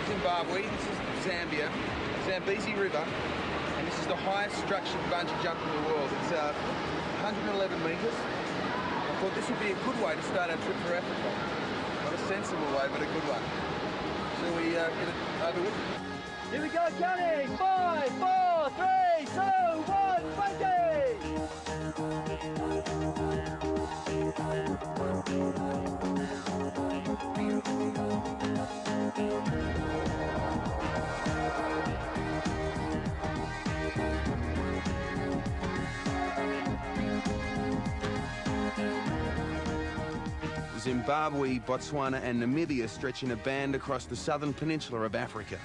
Zimbabwe, this is Zambia, Zambezi River, and this is the highest structured bungee jump in the world. It's 111 metres. I thought this would be a good way to start our trip for Africa. Not a sensible way, but a good one. Shall we get it over with? Here we go, counting! 5, 4, 3, 2, 1, Zimbabwe, Botswana and Namibia stretch in a band across the southern peninsula of Africa.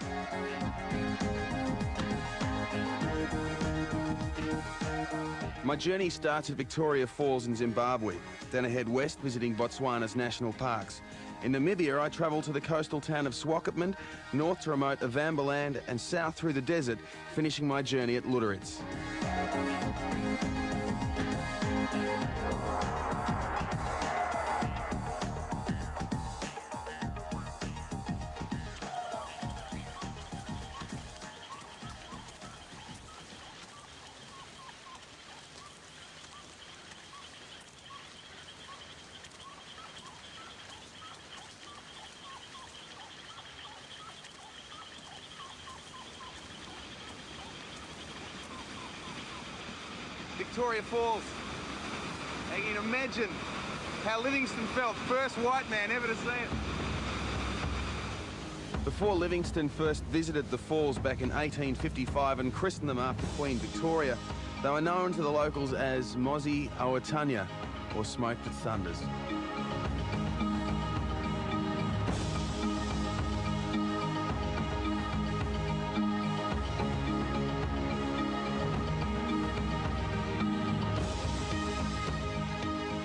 My journey starts at Victoria Falls in Zimbabwe, then I head west visiting Botswana's national parks. In Namibia, I travel to the coastal town of Swakopmund, north to remote Ovambaland and south through the desert, finishing my journey at Lüderitz. Victoria Falls. And you can imagine how Livingstone felt, first white man ever to see it. Before Livingstone first visited the falls back in 1855 and christened them after Queen Victoria, they were known to the locals as Mozi Awatanya, or Smoke That Thunders.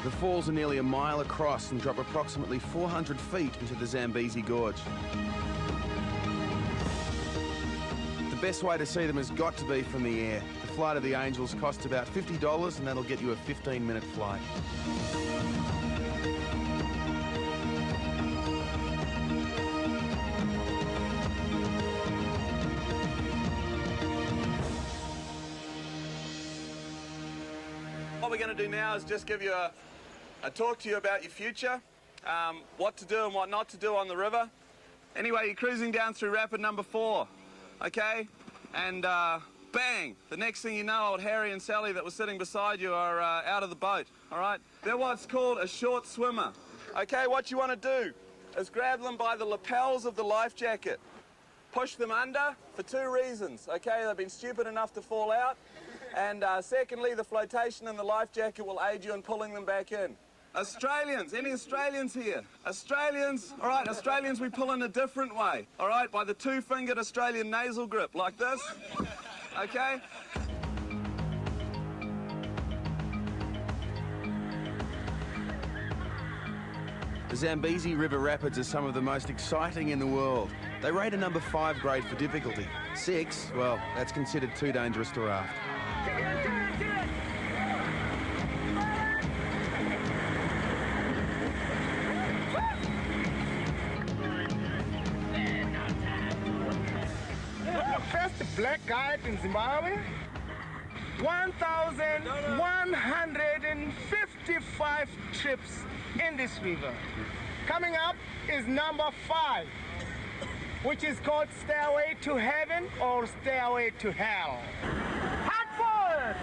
The falls are nearly a mile across and drop approximately 400 feet into the Zambezi Gorge. The best way to see them has got to be from the air. The Flight of the Angels costs about $50 and that'll get you a 15-minute flight. What we're going to do now is just give you a talk to you about your future, what to do and what not to do on the river. Anyway, you're cruising down through rapid number 4, okay? And bang, the next thing you know, old Harry and Sally that were sitting beside you are out of the boat, all right? They're what's called a short swimmer. Okay, what you want to do is grab them by the lapels of the life jacket. Push them under for 2 reasons, okay? They've been stupid enough to fall out. And secondly, the flotation in the life jacket will aid you in pulling them back in. Australians, any Australians here? Australians, all right, Australians we pull in a different way, all right? By the 2-fingered Australian nasal grip, like this, okay? The Zambezi River Rapids are some of the most exciting in the world. They rate a number 5 grade for difficulty. 6, well, that's considered too dangerous to raft. First black guide in Zimbabwe, 1,155 trips in this river. Coming up is number 5, which is called Stairway to Heaven or Stairway to Hell. Hard forward!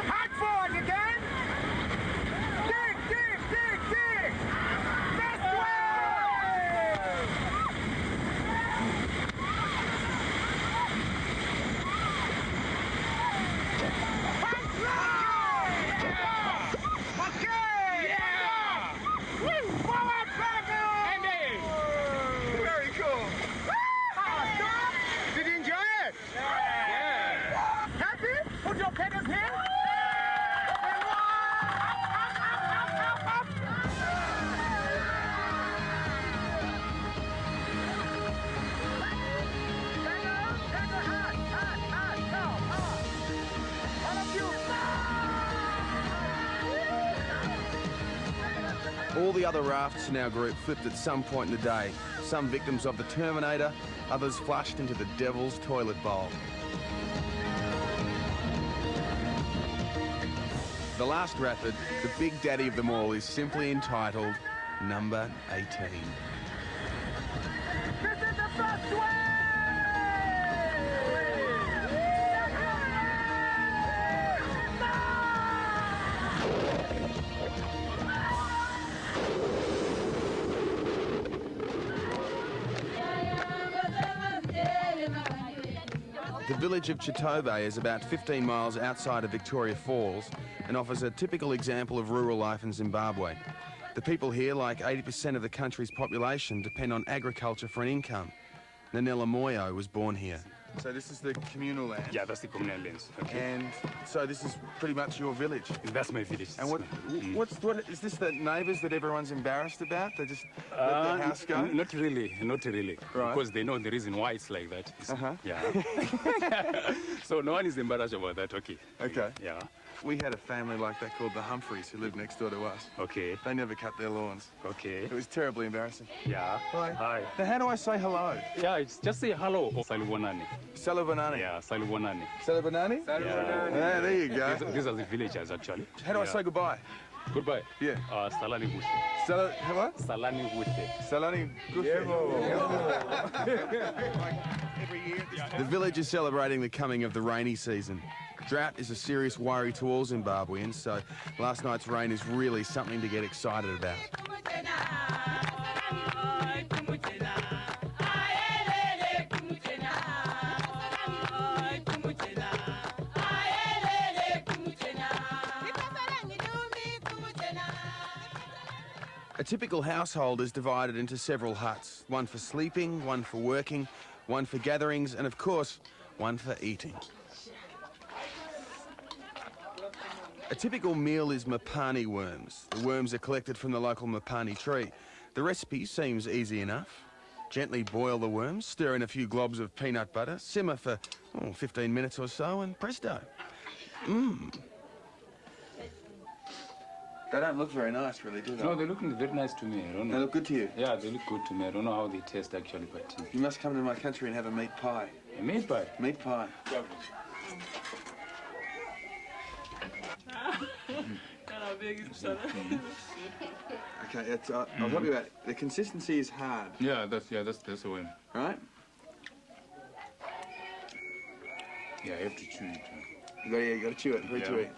Hard forward again! Dig, dig, dig, dig! This way! All the other rafts in our group flipped at some point in the day, some victims of the Terminator, others flushed into the devil's toilet bowl. The last rapid, the big daddy of them all, is simply entitled Number 18. This is the first wave! The village of Chitobe is about 15 miles outside of Victoria Falls and offers a typical example of rural life in Zimbabwe. The people here, like 80% of the country's population, depend on agriculture for an income. Nanela Moyo was born here. So this is the communal land? Yeah, that's the communal lands. Okay. And so this is pretty much your village? That's my village. And what is this the neighbours that everyone's embarrassed about? They just let the house go? Not really, not really. Right. Because they know the reason why it's like that. Yeah. So no one is embarrassed about that, okay. Okay. Yeah. We had a family like that called the Humphreys who lived next door to us. Okay. They never cut their lawns. Okay. It was terribly embarrassing. Yeah. Hi. Hi. Now, how do I say hello? Yeah, it's just say hello. Salubonani. Salubonani. Yeah, Salubonani. Salubonani? Yeah. Yeah, there you go. These are the villagers, actually. How do I say goodbye? Goodbye. Yeah. Salani Guthi. What? Salani Guthi. Salani Guthi. The village is celebrating the coming of the rainy season. Drought is a serious worry to all Zimbabweans, so last night's rain is really something to get excited about. A typical household is divided into several huts, one for sleeping, one for working, one for gatherings, and of course, one for eating. A typical meal is mapani worms. The worms are collected from the local mapani tree. The recipe seems easy enough. Gently boil the worms, stir in a few globs of peanut butter, simmer for 15 minutes or so, and presto. Mmm. They don't look very nice, really, do they? No, they're looking very nice to me. I don't know. They look good to you? Yeah, they look good to me. I don't know how they taste, actually, but... You must come to my country and have a meat pie. A meat pie? Meat pie. Okay, it's, I'll help you out. The consistency is hard. Yeah, that's the one. Right? Yeah, I have to chew it. You got to chew it. Very chewy.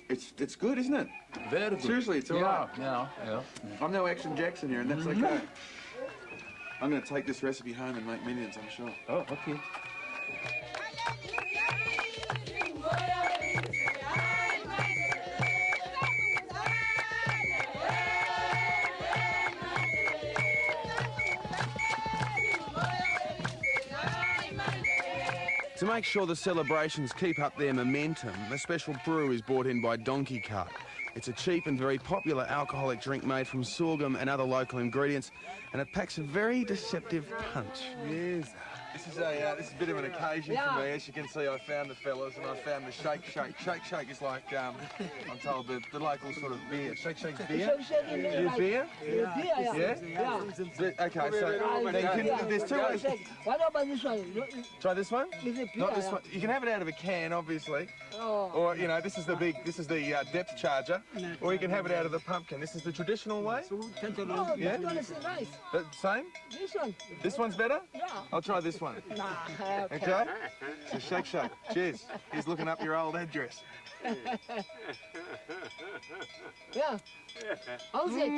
It's good, isn't it? Very good. Seriously, it's all right. Yeah. I'm no Action Jackson here, and that's okay. I'm going to take this recipe home and make millions, I'm sure. Oh, okay. To make sure the celebrations keep up their momentum, a special brew is brought in by Donkey Cart. It's a cheap and very popular alcoholic drink made from sorghum and other local ingredients, and it packs a very deceptive punch. Yes. This is a bit of an occasion for me. As you can see, I found the fellas and I found the Shake Shake. Shake Shake is like, I'm told, the local sort of beer. Shake Shake's beer? Is beer? Yeah? Okay, so there's two ways. What about this one? Try this one? Is it Not this one. You can have it out of a can, obviously. Or, you know, this is the depth charger. Or you can have it out of the pumpkin. This is the traditional way. Yeah? This one is nice. The same? This one. This one's better? Yeah. I'll try this one. Okay? So Shake Shake. Cheers. He's looking up your old address. Yeah. How's it?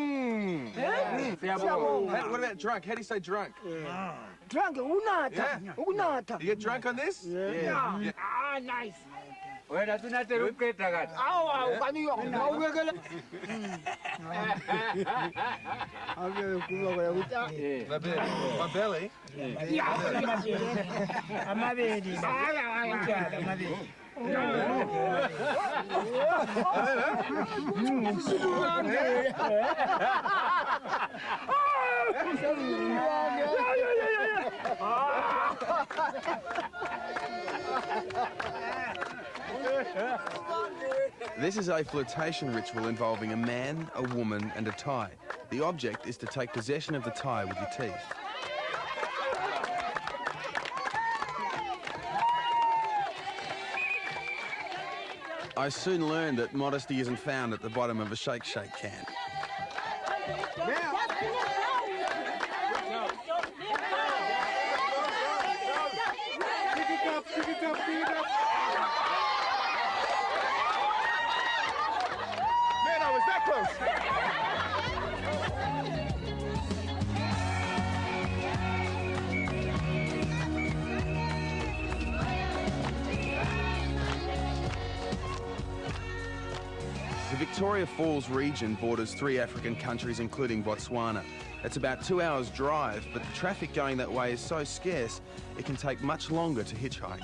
What about drunk? How do you say drunk? Drunk. Unata. Yeah. Unata. You get drunk on this? Yeah. Ah, nice. My belly? This is a flotation ritual involving a man, a woman and a tie. The object is to take possession of the tie with your teeth. I soon learned that modesty isn't found at the bottom of a Shake Shake can. Man, I was that close. The Victoria Falls region borders 3 African countries, including Botswana. It's about 2 hours' drive, but the traffic going that way is so scarce, it can take much longer to hitchhike.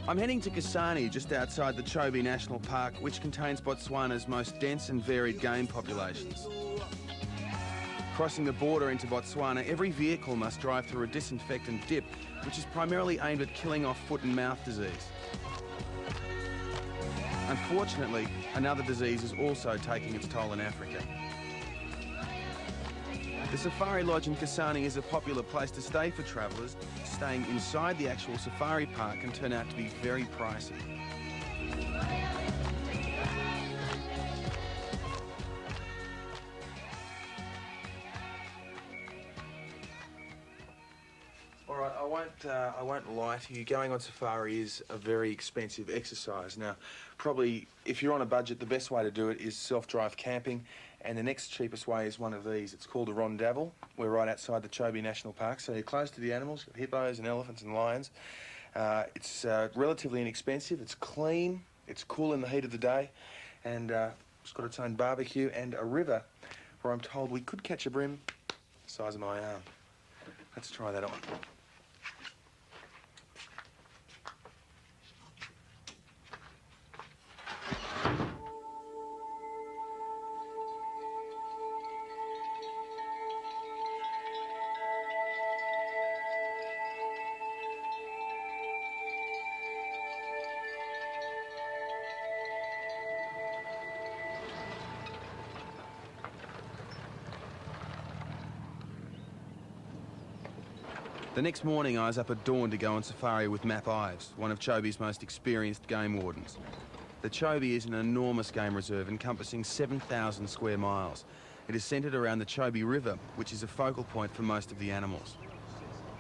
I'm heading to Kasane, just outside the Chobe National Park, which contains Botswana's most dense and varied game populations. Crossing the border into Botswana, every vehicle must drive through a disinfectant dip, which is primarily aimed at killing off foot and mouth disease. Unfortunately, another disease is also taking its toll in Africa. The Safari Lodge in Kasane is a popular place to stay for travellers. Staying inside the actual safari park can turn out to be very pricey. All right, I won't lie to you. Going on safari is a very expensive exercise. Now, probably if you're on a budget, the best way to do it is self-drive camping, and the next cheapest way is one of these. It's called a rondavel. We're right outside the Chobe National Park, so you're close to the animals, got hippos and elephants and lions. It's relatively inexpensive. It's clean. It's cool in the heat of the day, and it's got its own barbecue and a river where I'm told we could catch a bream the size of my arm. Let's try that on. The next morning, I was up at dawn to go on safari with Map Ives, one of Chobe's most experienced game wardens. The Chobe is an enormous game reserve encompassing 7,000 square miles. It is centred around the Chobe River, which is a focal point for most of the animals.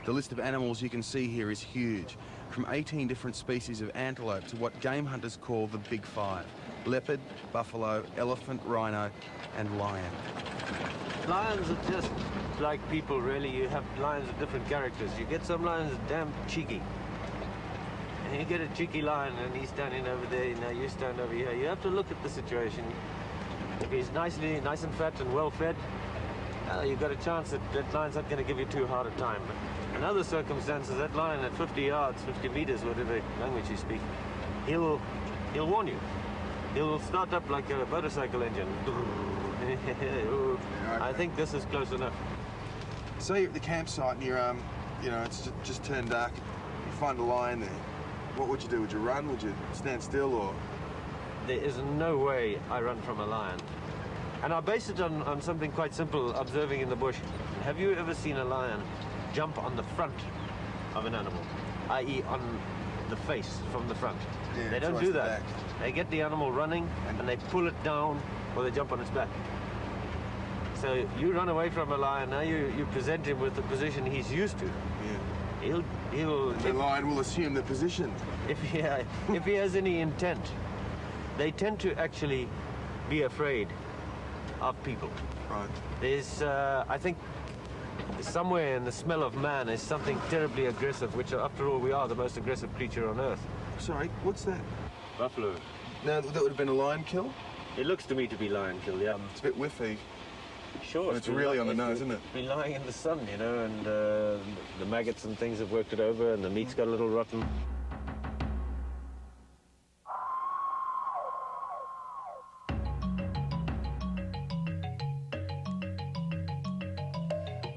The list of animals you can see here is huge, from 18 different species of antelope to what game hunters call the Big Five: leopard, buffalo, elephant, rhino and lion. Lions are just like people, really. You have lions of different characters. You get some lions damn cheeky. And you get a cheeky lion and he's standing over there, now you stand over here. You have to look at the situation. If he's nice and fat and well fed, you've got a chance that that lion's not going to give you too hard a time. But in other circumstances, that lion at 50 yards, 50 meters, whatever language you speak, he'll warn you. He'll start up like a motorcycle engine. I think this is close enough. So you're at the campsite and you're, it's just turned dark. You find a lion there. What would you do? Would you run? Would you stand still, or? There is no way I run from a lion. And I base it on something quite simple, observing in the bush. Have you ever seen a lion jump on the front of an animal, i.e. on the face from the front? Yeah, they don't do that. They get the animal running and they pull it down or they jump on its back. So you run away from a lion, now you present him with the position he's used to. Yeah. The lion will assume the position. If he has any intent, they tend to actually be afraid of people. Right. There's, I think, somewhere in the smell of man is something terribly aggressive, which after all we are the most aggressive creature on earth. Sorry, what's that? Buffalo. No, that would have been a lion kill? It looks to me to be lion kill, yeah. It's a bit whiffy. Sure. It's really on the nose, isn't it? It's been lying in the sun, and the maggots and things have worked it over and the meat's got a little rotten.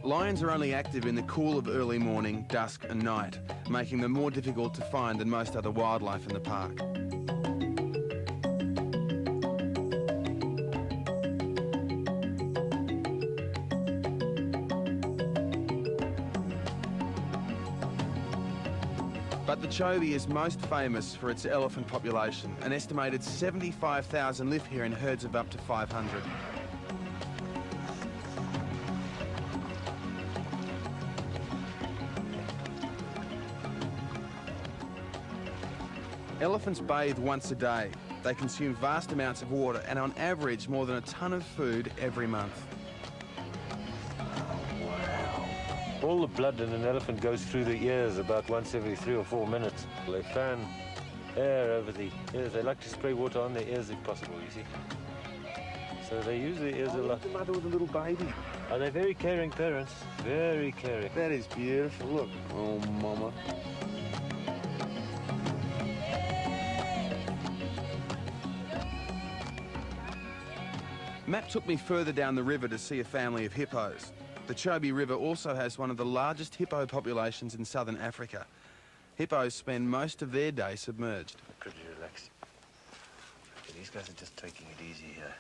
Lions are only active in the cool of early morning, dusk and night, making them more difficult to find than most other wildlife in the park. But the Chobe is most famous for its elephant population. An estimated 75,000 live here in herds of up to 500. Elephants bathe once a day. They consume vast amounts of water and on average more than a ton of food every month. All the blood in an elephant goes through the ears about once every 3 or 4 minutes. They fan air over the ears. They like to spray water on their ears if possible, you see. So they use their ears a lot. The mother with a little baby. Are they very caring parents? Very caring. That is beautiful. Look. Oh, mama. Matt took me further down the river to see a family of hippos. The Chobe River also has one of the largest hippo populations in southern Africa. Hippos spend most of their day submerged. Pretty relaxed. These guys are just taking it easy here.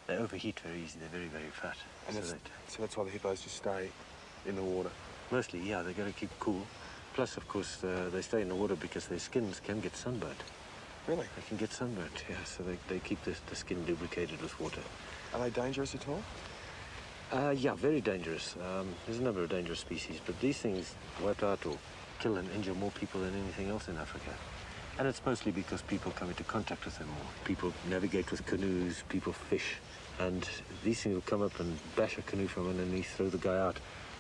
They overheat very easy. They're very, very fat. And so that's why the hippos just stay in the water? Mostly, yeah. They've got to keep cool. Plus, of course, they stay in the water because their skins can get sunburnt. Really? They can get sunburnt, yeah. So they keep the skin lubricated with water. Are they dangerous at all? Yeah, very dangerous. There's a number of dangerous species, but these things wipe out or kill and injure more people than anything else in Africa. And it's mostly because people come into contact with them more. People navigate with canoes, people fish, and these things will come up and bash a canoe from underneath, throw the guy out.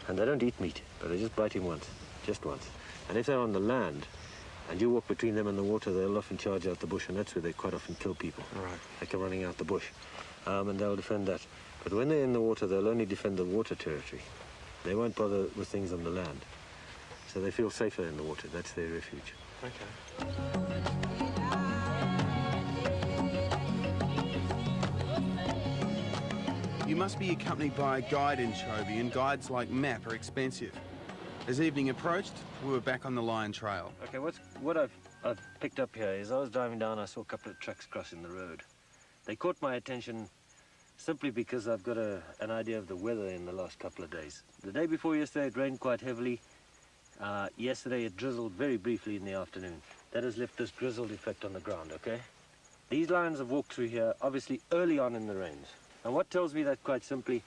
And they don't eat meat, but they just bite him once, just once. And if they're on the land, and you walk between them and the water, they'll often charge out the bush, and that's where they quite often kill people. Right. They come running out the bush, and they'll defend that. But when they're in the water, they'll only defend the water territory. They won't bother with things on the land. So they feel safer in the water. That's their refuge. Okay. You must be accompanied by a guide in Chobe, and guides like Map are expensive. As evening approached, we were back on the lion trail. Okay, what I've picked up here is I was driving down, I saw a couple of trucks crossing the road. They caught my attention simply because I've got an idea of the weather in the last couple of days. The day before yesterday, it rained quite heavily. Yesterday, it drizzled very briefly in the afternoon. That has left this drizzled effect on the ground, okay? These lions have walked through here, obviously, early on in the rains. And what tells me that quite simply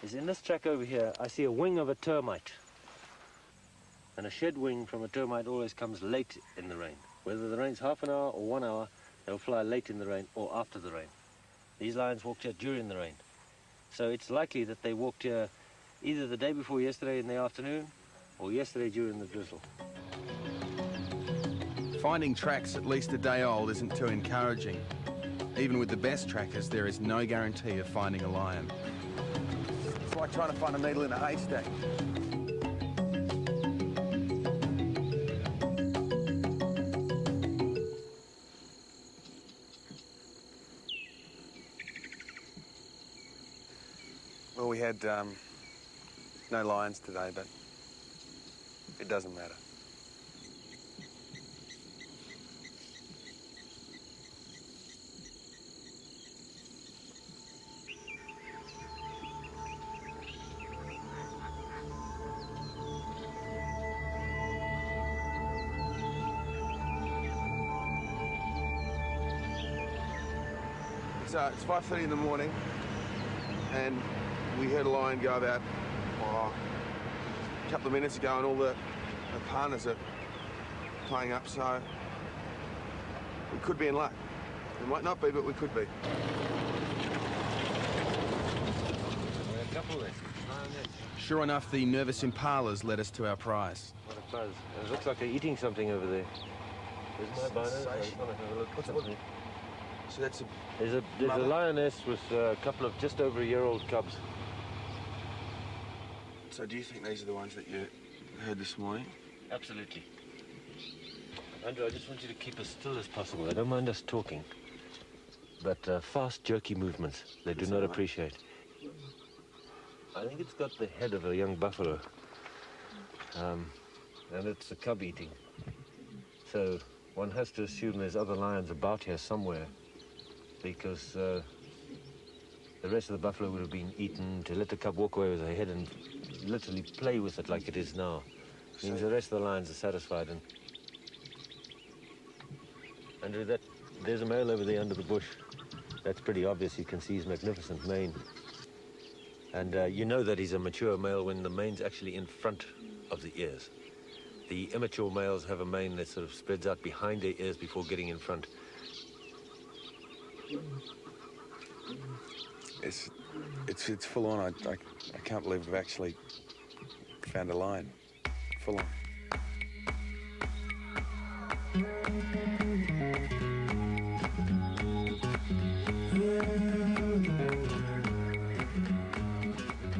is in this track over here, I see a wing of a termite. And a shed wing from a termite always comes late in the rain. Whether the rain's half an hour or 1 hour, they'll fly late in the rain or after the rain. These lions walked here during the rain. So it's likely that they walked here either the day before yesterday in the afternoon or yesterday during the drizzle. Finding tracks at least a day old isn't too encouraging. Even with the best trackers, there is no guarantee of finding a lion. It's like trying to find a needle in a haystack. Well, we had no lions today, but it doesn't matter. It's 5:30 in the morning, and we heard a lion go about a couple of minutes ago, and all the partners are playing up, so we could be in luck. We might not be, but we could be. A couple there. Sure enough, the nervous impalas led us to our prize. What a buzz. It looks like they're eating something over there. There's my bino. So that's There's a lioness with a couple of just over a year-old cubs. So do you think these are the ones that you heard this morning? Absolutely. Andrew, I just want you to keep as still as possible. I don't mind us talking. But fast, jerky movements, they do not appreciate. I think it's got the head of a young buffalo. And it's a cub eating. So one has to assume there's other lions about here somewhere, because the rest of the buffalo would have been eaten. To let the cub walk away with her head and literally play with it like it is now means the rest of the lions are satisfied. And Andrew, there's a male over there under the bush. That's pretty obvious. You can see his magnificent mane. And you know that he's a mature male when the mane's actually in front of the ears. The immature males have a mane that sort of spreads out behind their ears before getting in front. It's full on. I can't believe we've actually found a lion. Full on.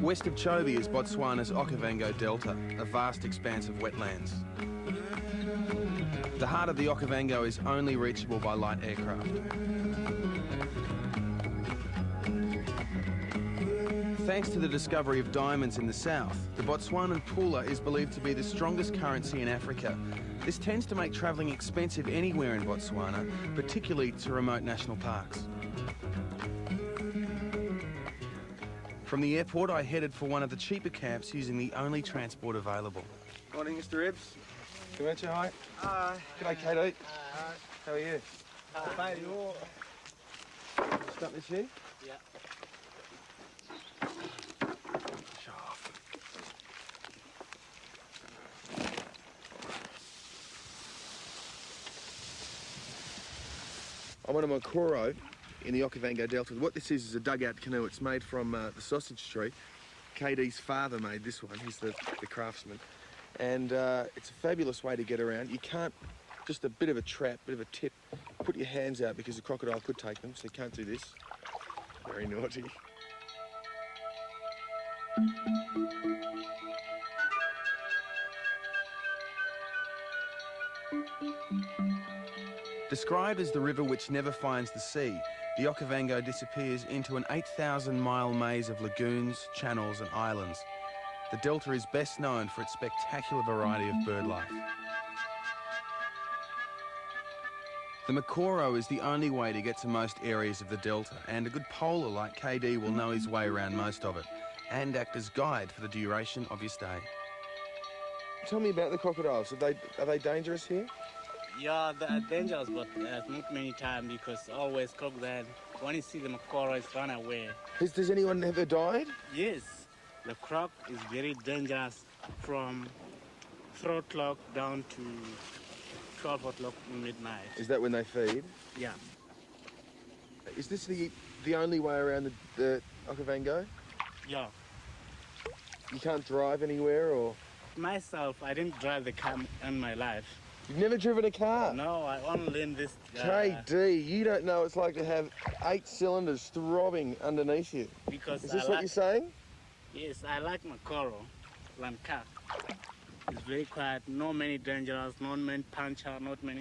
West of Chobe is Botswana's Okavango Delta, a vast expanse of wetlands. The heart of the Okavango is only reachable by light aircraft. Thanks to the discovery of diamonds in the south, the Botswanan pula is believed to be the strongest currency in Africa. This tends to make travelling expensive anywhere in Botswana, particularly to remote national parks. From the airport, I headed for one of the cheaper camps using the only transport available. Morning, Mr. Ebbs. Come at you, hi. Hi. G'day, Katie. How are you? Hi. Start this here? Yeah. I'm on a Makoro in the Okavango Delta. What this is a dugout canoe. It's made from the sausage tree. KD's father made this one. He's the craftsman. And it's a fabulous way to get around. You can't, just a bit of a trap, bit of a tip, put your hands out because the crocodile could take them, so you can't do this. Very naughty. Described as the river which never finds the sea, the Okavango disappears into an 8,000-mile maze of lagoons, channels and islands. The delta is best known for its spectacular variety of bird life. The Makoro is the only way to get to most areas of the delta, and a good polar like KD will know his way around most of it and act as guide for the duration of your stay. Tell me about the crocodiles. Are they dangerous here? Yeah, they are dangerous, but not many times because always crocodile. When you see the Makoro, it's run away. Does anyone ever died? Yes, the croc is very dangerous from 3 o'clock down to 12 o'clock midnight. Is that when they feed? Yeah. Is this the only way around the Okavango? Yeah. You can't drive anywhere, or? Myself, I didn't drive the car in my life. You've never driven a car? No, I only learned this. KD, you don't know what it's like to have 8 cylinders throbbing underneath you. Because Is this what you're saying? Yes, I like Makoro, Lanka. It's very quiet, not many dangerous, not many puncher, not many...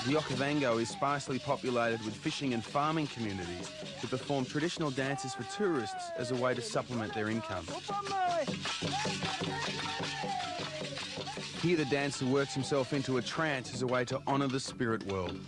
The Okavango is sparsely populated with fishing and farming communities who perform traditional dances for tourists as a way to supplement their income. Here the dancer works himself into a trance as a way to honour the spirit world.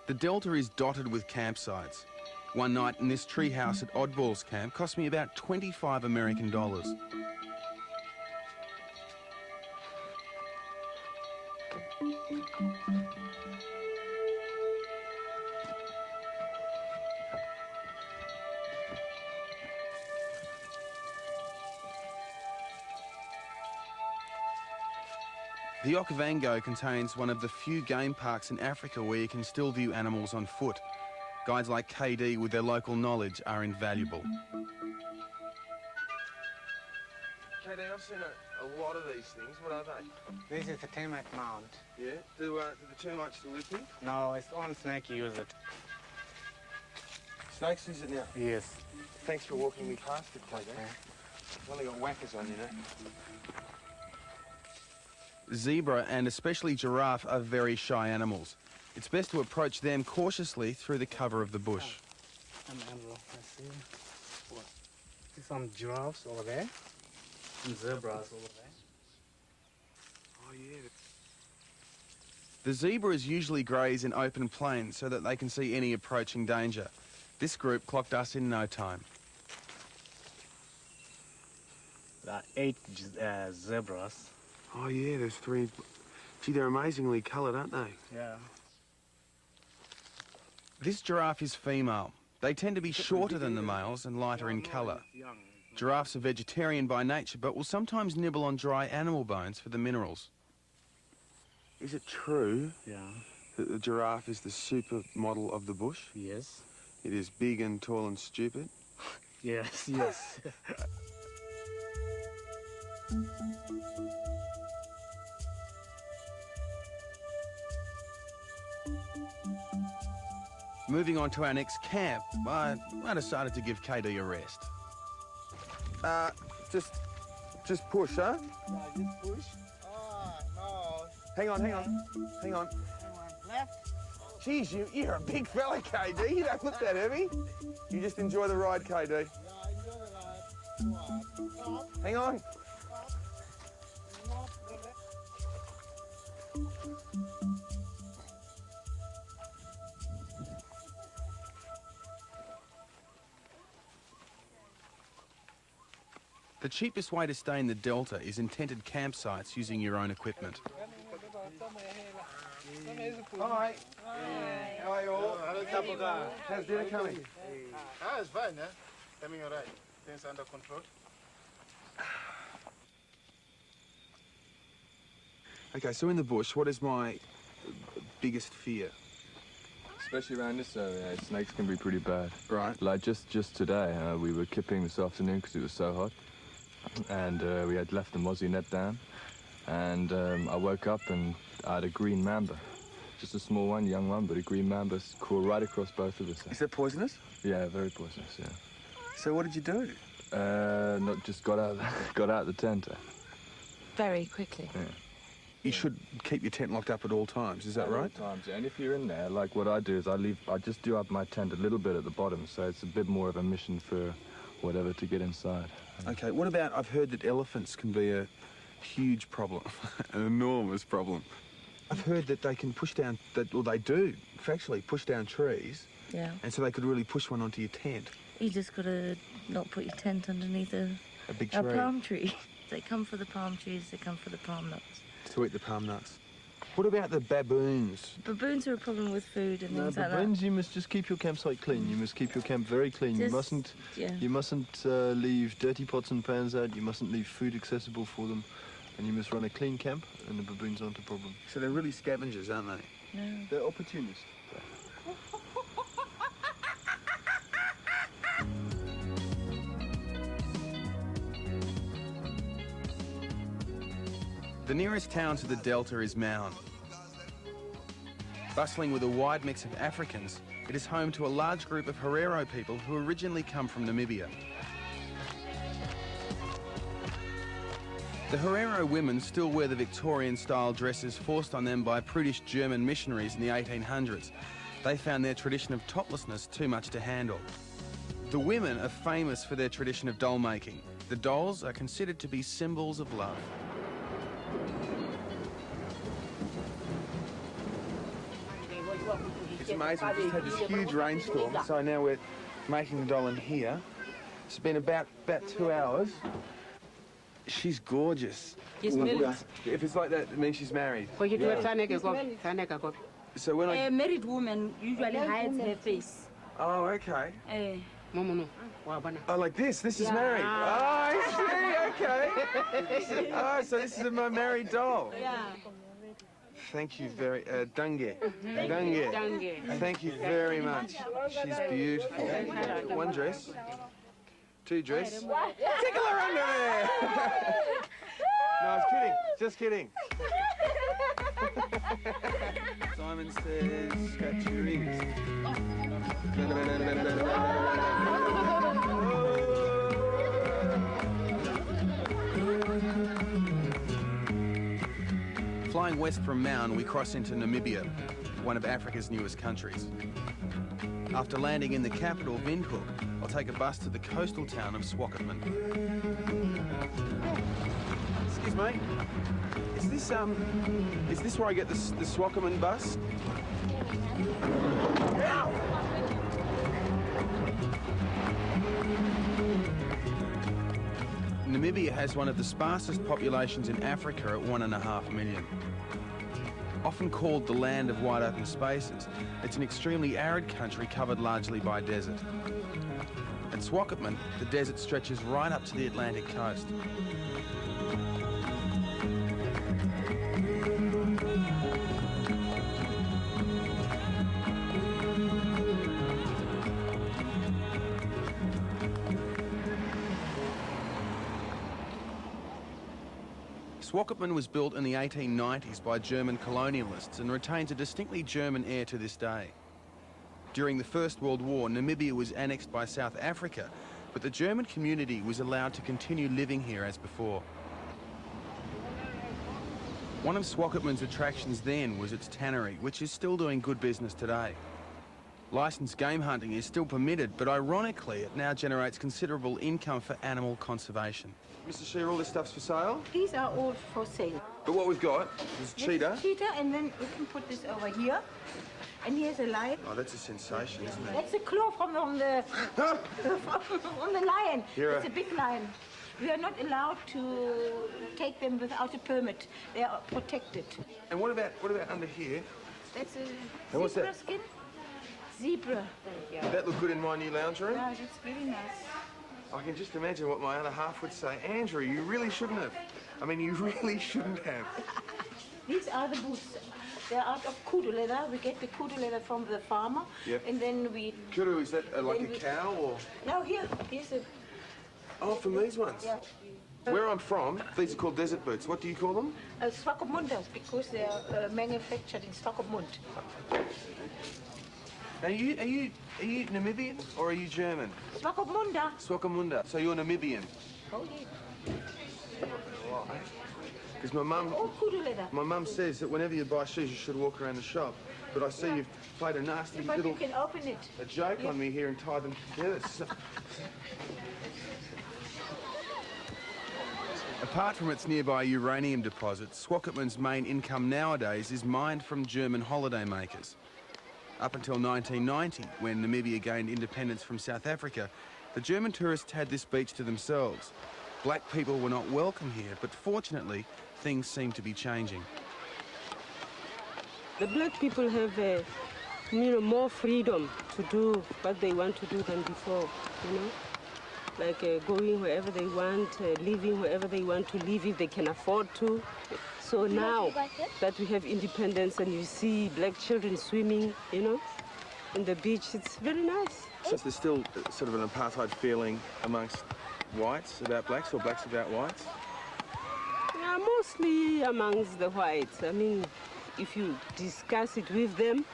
The delta is dotted with campsites. One night in this treehouse at Oddballs Camp cost me about 25 American dollars. The Okavango contains one of the few game parks in Africa where you can still view animals on foot. Guides like KD with their local knowledge are invaluable. KD, I've seen a lot of these things. What are they? This is a termite mound. Yeah? Do the termites still live here? No, it's only snake use it. Snakes use it now? Yes. Thanks for walking me past it, KD. I've only got whackers on, you know. Zebra and especially giraffe are very shy animals. It's best to approach them cautiously through the cover of the bush. Let's see. What? There's some giraffes over there. And zebras over there. Oh, yeah. The zebras usually graze in open plains so that they can see any approaching danger. This group clocked us in no time. 8 zebras. Oh, yeah, there's 3. Gee, they're amazingly coloured, aren't they? Yeah. This giraffe is female. They tend to be shorter than the males and lighter in colour. Giraffes are vegetarian by nature, but will sometimes nibble on dry animal bones for the minerals. Is it true Yeah. that the giraffe is the supermodel of the bush? Yes. It is big and tall and stupid? Yes, yes. Moving on to our next camp, I decided to give KD a rest. Just push, huh? Yeah, just push. Oh, no. Hang on. Left. Jeez, you're a big fella, KD. You don't look that heavy. You just enjoy the ride, KD. Yeah, enjoy the ride. Stop. Hang on. The cheapest way to stay in the Delta is in tented campsites using your own equipment. Hi. How are you all? How's dinner coming? It's fine, eh? Coming all right. Things under control. Okay, so in the bush, what is my biggest fear? Especially around this area, snakes can be pretty bad. Right. Like just today, we were kipping this afternoon because it was so hot, and we had left the mozzie net down, and I woke up and I had a green mamba. Just a small one, young one, but a green mamba crawled right across both of us. Is that poisonous? Yeah, very poisonous, yeah. So what did you do? Not just got out the tent. Very quickly. Yeah. You should keep your tent locked up at all times, is that At all right? times, yeah. And if you're in there, like what I do is I just do up my tent a little bit at the bottom, so it's a bit more of a mission for whatever to get inside. Okay, what about, I've heard that elephants can be a huge problem, an enormous problem. I've heard that they can push down, or they do, factually, push down trees. Yeah. And so they could really push one onto your tent. You just gotta not put your tent underneath a big tree. palm tree. They come for the palm trees, they come for the palm nuts. To eat the palm nuts. What about the baboons? Baboons are a problem with food and things like baboons, you must just keep your campsite clean. You must keep your camp very clean. You mustn't leave dirty pots and pans out. You mustn't leave food accessible for them. And you must run a clean camp, and the baboons aren't a problem. So they're really scavengers, aren't they? Yeah. They're opportunists. The nearest town to the Delta is Maun. Bustling with a wide mix of Africans, it is home to a large group of Herero people who originally come from Namibia. The Herero women still wear the Victorian-style dresses forced on them by prudish German missionaries in the 1800s. They found their tradition of toplessness too much to handle. The women are famous for their tradition of doll making. The dolls are considered to be symbols of love. It's amazing, we just had this huge rainstorm, so now we're making the doll in here. It's been about 2 hours. She's gorgeous. She's married. If it's like that, it means she's married. So when a married woman usually hides her face. Oh, okay. Oh, like this? This is married? Oh, I see, okay. Oh, so this is a married doll? Yeah. Thank you very, Dange. Thank you very much. She's beautiful. One dress, 2 dress. Tickle her under there! No, I was kidding. Just kidding. Simon says, scratch your ears. Flying west from Maun, we cross into Namibia, one of Africa's newest countries. After landing in the capital, Windhoek, I'll take a bus to the coastal town of Swakopmund. Excuse me, is this where I get the Swakopmund bus? Namibia has one of the sparsest populations in Africa at 1.5 million. Often called the land of wide open spaces, it's an extremely arid country covered largely by desert. At Swakopmund, the desert stretches right up to the Atlantic coast. Swakopmund was built in the 1890s by German colonialists and retains a distinctly German air to this day. During the First World War, Namibia was annexed by South Africa, but the German community was allowed to continue living here as before. One of Swakopmund's attractions then was its tannery, which is still doing good business today. Licensed game hunting is still permitted, but ironically, it now generates considerable income for animal conservation. Mr. Shearer, all this stuff's for sale? These are all for sale. But what we've got is cheetah. Cheetah, and then you can put this over here. And here's a lion. Oh, that's a sensation, isn't it? That's a claw from the from the lion. It's a big lion. We are not allowed to take them without a permit. They are protected. And what about under here? That's a what's zebra that? skin. Zebra. Yeah. Would that look good in my new lounge room? Yeah, it's very nice. I can just imagine what my other half would say. Andrew, you really shouldn't have. I mean, you really shouldn't have. These are the boots. They're out of kudu leather. We get the kudu leather from the farmer. Yep. And then we... Kudu, is that like a cow or...? No, here's a... Oh, from these ones? Yeah. Where I'm from, these are called desert boots. What do you call them? Swakopmunders, because they are manufactured in Swakopmund. Are you Namibian or are you German? Swakopmunda. Swakopmunda. So you're Namibian? Oh, yeah. Because All kudu leather. my mum says that whenever you buy shoes, you should walk around the shop. But I see you've played a nasty But little you can open it. a joke on me here and tied them together. Apart from its nearby uranium deposits, Swakopmund's main income nowadays is mined from German holidaymakers. Up until 1990, when Namibia gained independence from South Africa, the German tourists had this beach to themselves. Black people were not welcome here, but fortunately, things seem to be changing. The black people have, more freedom to do what they want to do than before, Like going wherever they want, living wherever they want to live if they can afford to. So now that we have independence and you see black children swimming, in the beach, it's very nice. So there's still sort of an apartheid feeling amongst whites about blacks or blacks about whites? Yeah, mostly amongst the whites. I mean, if you discuss it with them,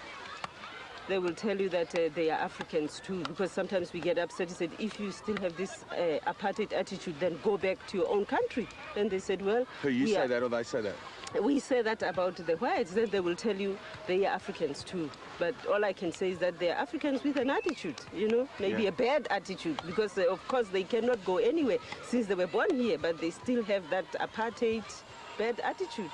they will tell you that they are Africans too, because sometimes we get upset and said, if you still have this apartheid attitude, then go back to your own country. Then they said, well... Who, you say that or they say that? We say that about the whites, then they will tell you they are Africans too. But all I can say is that they are Africans with an attitude, maybe a bad attitude, because of course they cannot go anywhere since they were born here, but they still have that apartheid bad attitude.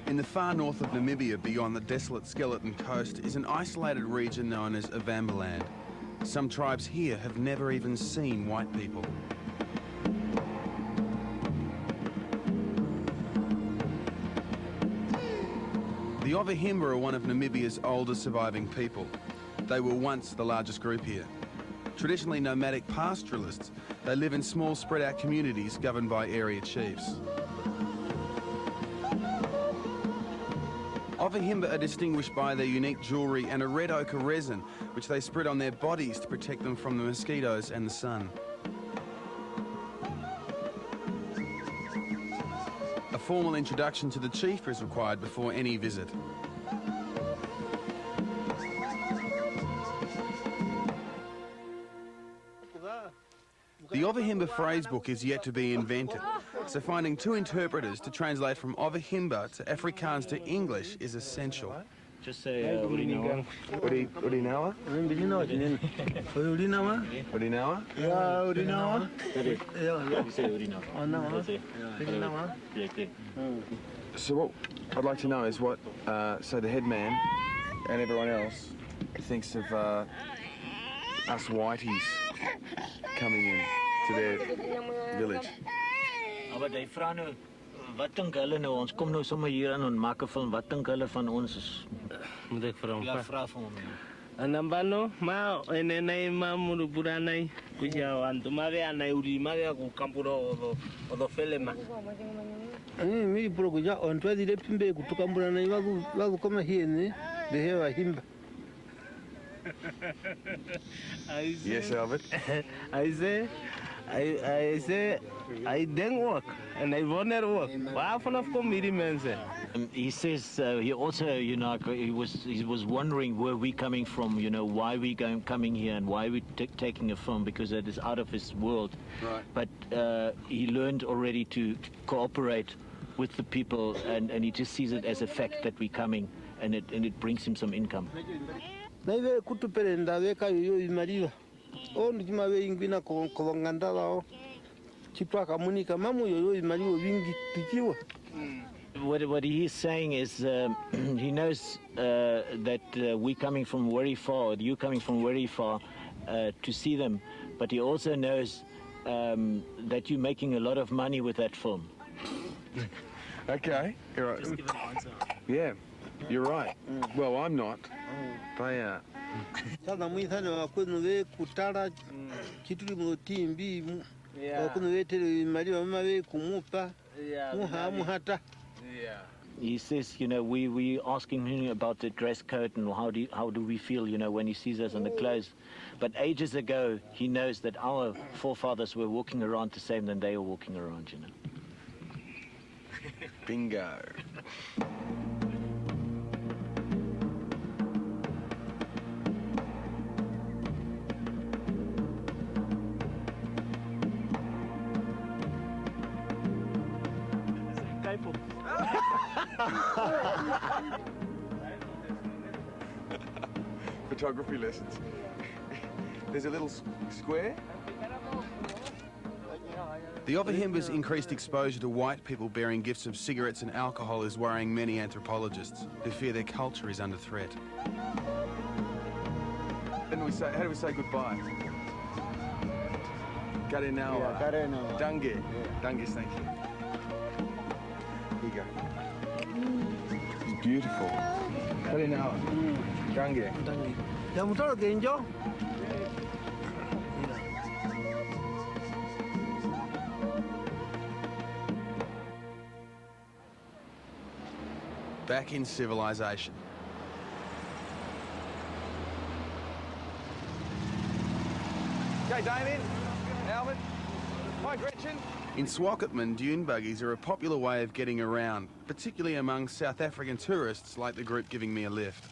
In the far north of Namibia, beyond the desolate Skeleton Coast, is an isolated region known as Avambaland. Some tribes here have never even seen white people. The Ovahimba are one of Namibia's oldest surviving people. They were once the largest group here. Traditionally nomadic pastoralists, they live in small spread-out communities governed by area chiefs. Ovahimba are distinguished by their unique jewellery and a red ochre resin, which they spread on their bodies to protect them from the mosquitoes and the sun. A formal introduction to the chief is required before any visit. The Ovahimba phrase book is yet to be invented, so finding two interpreters to translate from Ovahimba to Afrikaans to English is essential. Just say Urinawa. Urinawa? Urinawa? Urinawa? Yeah, Urinawa. You say Urinawa. So what I'd like to know is what, so the head man and everyone else thinks of us whiteys coming in to their village. Maar die vra nou, wat dink hulle nou? Ons kom nou sommer hier aan en maak 'n film. Wat dink hulle van ons? Moet ek vir hom? Ja, vra vir hom. Anambano, ma enenei mamuru buranai, kuja wantu mave anai uri mave ku kampura odo felema. Mimi pro kuja ontwa dire pimbe kutoka buranai wagu kama hiene behewa himba. Yes, Albert. I say, I didn't work, and I wanted work. Why of committee men say? He says he also, you know, he was wondering where we coming from, you know, why we coming here and why we taking a film, because it is out of his world. Right. But he learned already to cooperate with the people, and he just sees it as a fact that we're coming, and it brings him some income. Naive kutuperenda weka yoyo imariwa. Onu kimawe ingwina kolongandala o. Chitwa kamunika mamu yoyo imariwa wingi tikiwa. What he is saying is he knows that we're coming from very far, you coming from very far to see them, but he also knows that you're making a lot of money with that film. Okay, you're right. Just give an answer. Yeah, you're right. Well, I'm not. They are. Sana mwithana wakwenu we kutara kituli mutimbi wakwenu we tele imariwa mama we kumupa muhata. He says, you know, we asking him about the dress code and how do we feel, you know, when he sees us in the clothes. But ages ago, he knows that our forefathers were walking around the same than they are walking around, you know. Bingo. Photography lessons. There's a little square. The Ovahimba's increased exposure to white people bearing gifts of cigarettes and alcohol is worrying many anthropologists who fear their culture is under threat. How do we say goodbye? Karenawa. Yeah, Karenawa. Dange. Yeah. Dange, thank you. Here you go. It's beautiful. Karenawa. Dange. Ya mutoro genjo. Back in civilization. Okay, Damien. Albert. Hi, Gretchen. In Swakopmund, dune buggies are a popular way of getting around, particularly among South African tourists like the group giving me a lift.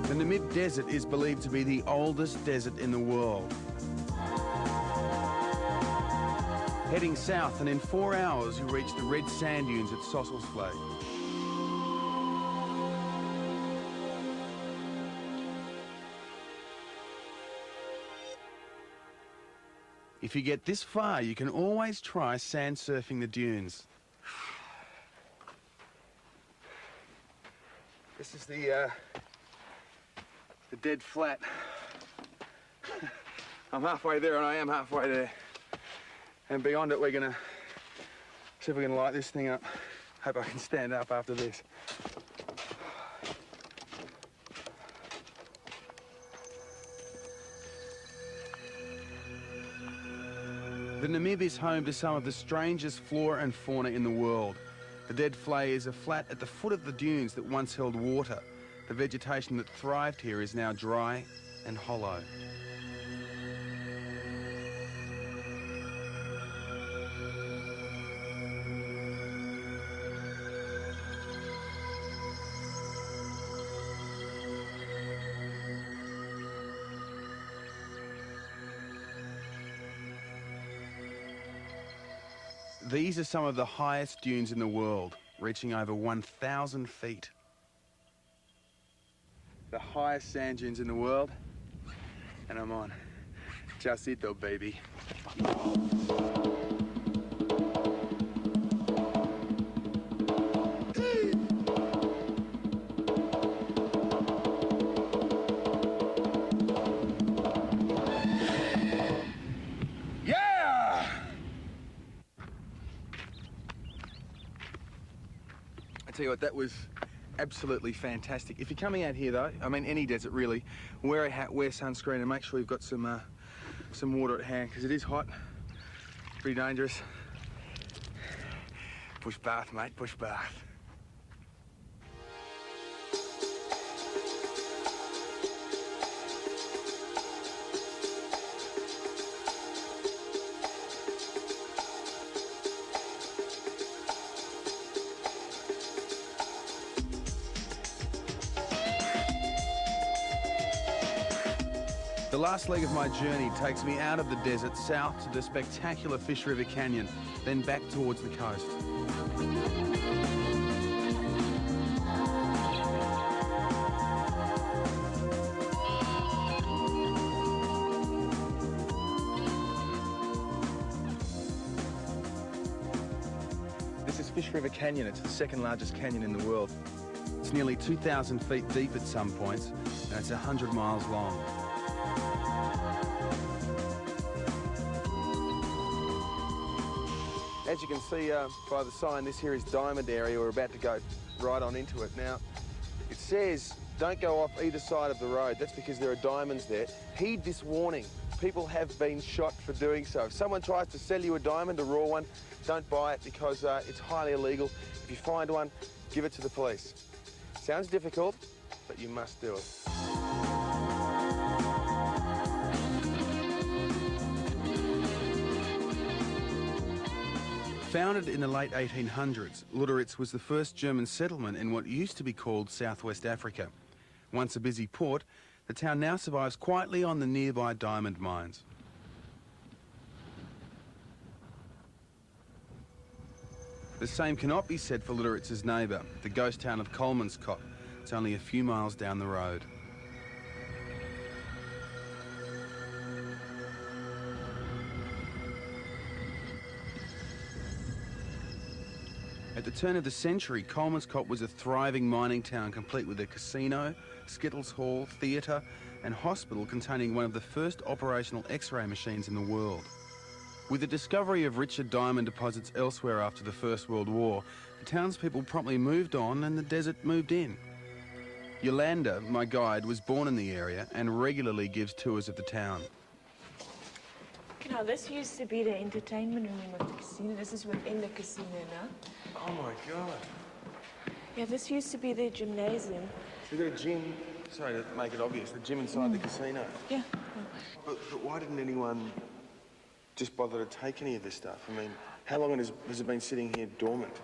The Namib Desert is believed to be the oldest desert in the world. Heading south, and in 4 hours you reach the red sand dunes at Sosselvlei. If you get this far, you can always try sand surfing the dunes. This is the dead flat I'm halfway there and I am halfway there. And beyond it, we're gonna see if we can light this thing up. Hope I can stand up after this. The Namib is home to some of the strangest flora and fauna in the world. The Dead Flay is a flat at the foot of the dunes that once held water. The vegetation that thrived here is now dry and hollow. These are some of the highest dunes in the world, reaching over 1,000 feet. The highest sand dunes in the world, and I'm on Chasito, baby. I tell you what, that was absolutely fantastic. If you're coming out here though, I mean any desert really, wear a hat, wear sunscreen and make sure you've got some water at hand because it is hot, pretty dangerous. Bush bath, mate, bush bath. The last leg of my journey takes me out of the desert south to the spectacular Fish River Canyon, then back towards the coast. This is Fish River Canyon. It's the second largest canyon in the world. It's nearly 2,000 feet deep at some points, and it's 100 miles long. As you can see by the sign, this here is Diamond Area. We're about to go right on into it. Now, it says don't go off either side of the road. That's because there are diamonds there. Heed this warning. People have been shot for doing so. If someone tries to sell you a diamond, a raw one, don't buy it because it's highly illegal. If you find one, give it to the police. Sounds difficult, but you must do it. Founded in the late 1800s, Lüderitz was the first German settlement in what used to be called Southwest Africa. Once a busy port, the town now survives quietly on the nearby diamond mines. The same cannot be said for Lüderitz's neighbour, the ghost town of Kolmanskop. It's only a few miles down the road. At the turn of the century, Kolmanskop was a thriving mining town complete with a casino, Skittles Hall, theatre and hospital containing one of the first operational X-ray machines in the world. With the discovery of richer diamond deposits elsewhere after the First World War, the townspeople promptly moved on and the desert moved in. Yolanda, my guide, was born in the area and regularly gives tours of the town. Now, this used to be the entertainment room of the casino. This is within the casino now. Oh my God. Yeah, this used to be the gymnasium. So you've got a gym, sorry to make it obvious, the gym inside the casino. Yeah. But why didn't anyone just bother to take any of this stuff? I mean, how long has it been sitting here dormant?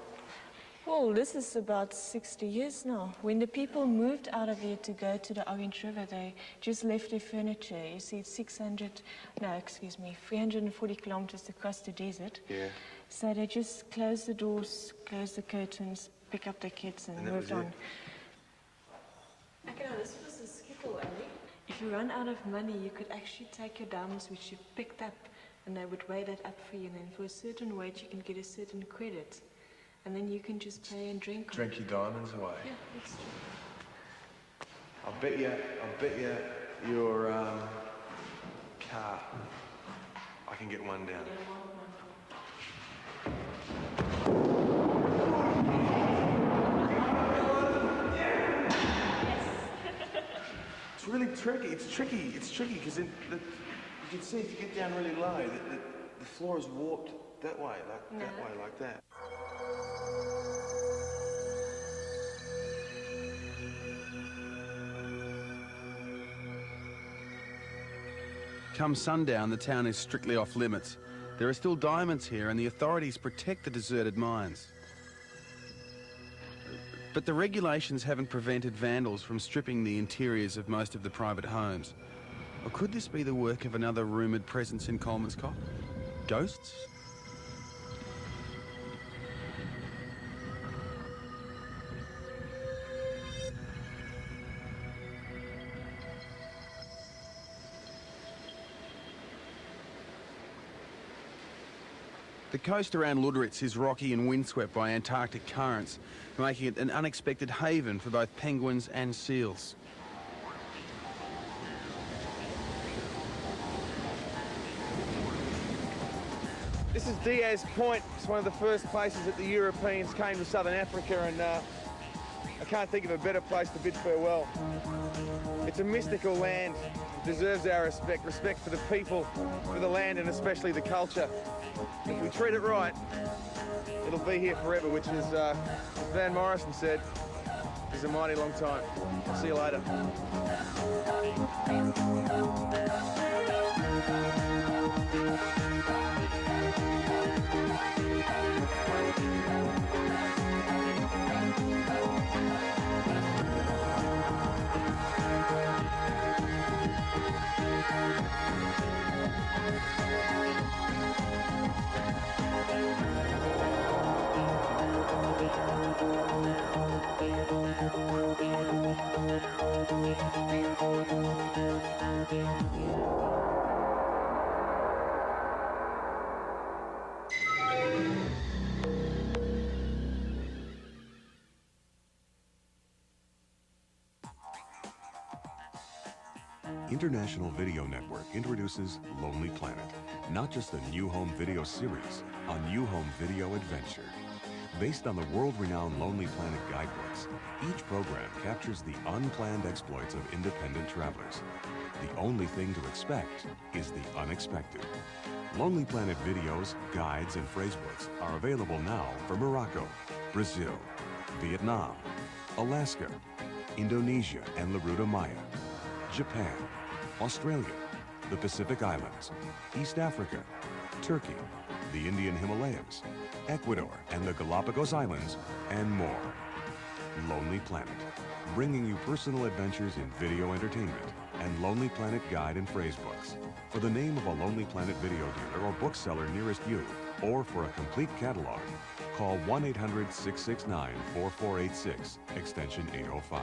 Well, this is about 60 years now. When the people moved out of here to go to the Orange River, they just left their furniture. You see, it's 340 kilometers across the desert. Yeah. So they just closed the doors, closed the curtains, pick up their kids and moved on. Okay, now this was a skittle alley. If you run out of money, you could actually take your diamonds, which you picked up, and they would weigh that up for you. And then for a certain weight, you can get a certain credit. And then you can just pay and drink. Drink your diamonds away. Yeah, that's true. I bet you car, I can get one down. It's really tricky. It's tricky because you can see if you get down really low, the floor is warped that way, like that. Come sundown, the town is strictly off limits. There are still diamonds here and the authorities protect the deserted mines. But the regulations haven't prevented vandals from stripping the interiors of most of the private homes. Or could this be the work of another rumoured presence in Coleman's Cop? Ghosts? The coast around Lüderitz is rocky and windswept by Antarctic currents, making it an unexpected haven for both penguins and seals. This is Diaz Point. It's one of the first places that the Europeans came to southern Africa, and I can't think of a better place to bid farewell. It's a mystical land. It deserves our respect for the people, for the land, and especially the culture. If we treat it right, it'll be here forever, which is, as Van Morrison said, is a mighty long time. See you later. International Video Network introduces Lonely Planet, not just a new home video series, a new home video adventure. Based on the world-renowned Lonely Planet guidebooks, each program captures the unplanned exploits of independent travelers. The only thing to expect is the unexpected. Lonely Planet videos, guides, and phrasebooks are available now for Morocco, Brazil, Vietnam, Alaska, Indonesia and La Ruta Maya, Japan, Australia, the Pacific Islands, East Africa, Turkey, the Indian Himalayas, Ecuador and the Galapagos Islands, and more. Lonely Planet, bringing you personal adventures in video entertainment and Lonely Planet guide and phrase books. For the name of a Lonely Planet video dealer or bookseller nearest you, or for a complete catalog, call 1-800-669-4486, extension 805.